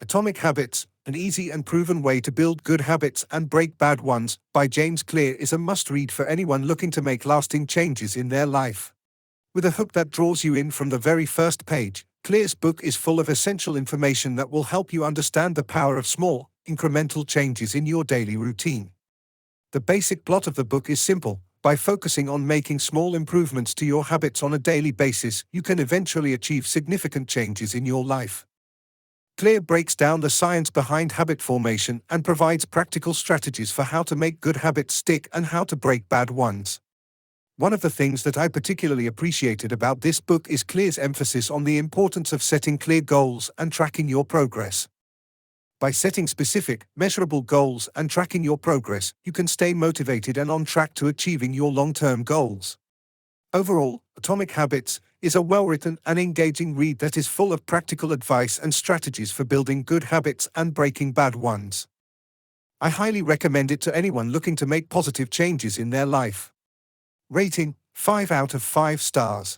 Atomic Habits, An Easy and Proven Way to Build Good Habits and Break Bad Ones, by James Clear is a must-read for anyone looking to make lasting changes in their life. With a hook that draws you in from the very first page, Clear's book is full of essential information that will help you understand the power of small, incremental changes in your daily routine. The basic plot of the book is simple. By focusing on making small improvements to your habits on a daily basis, you can eventually achieve significant changes in your life. Clear breaks down the science behind habit formation and provides practical strategies for how to make good habits stick and how to break bad ones. One of the things that I particularly appreciated about this book is Clear's emphasis on the importance of setting clear goals and tracking your progress. By setting specific, measurable goals and tracking your progress, you can stay motivated and on track to achieving your long-term goals. Overall, Atomic Habits is a well-written and engaging read that is full of practical advice and strategies for building good habits and breaking bad ones. I highly recommend it to anyone looking to make positive changes in their life. Rating: 5 out of 5 stars.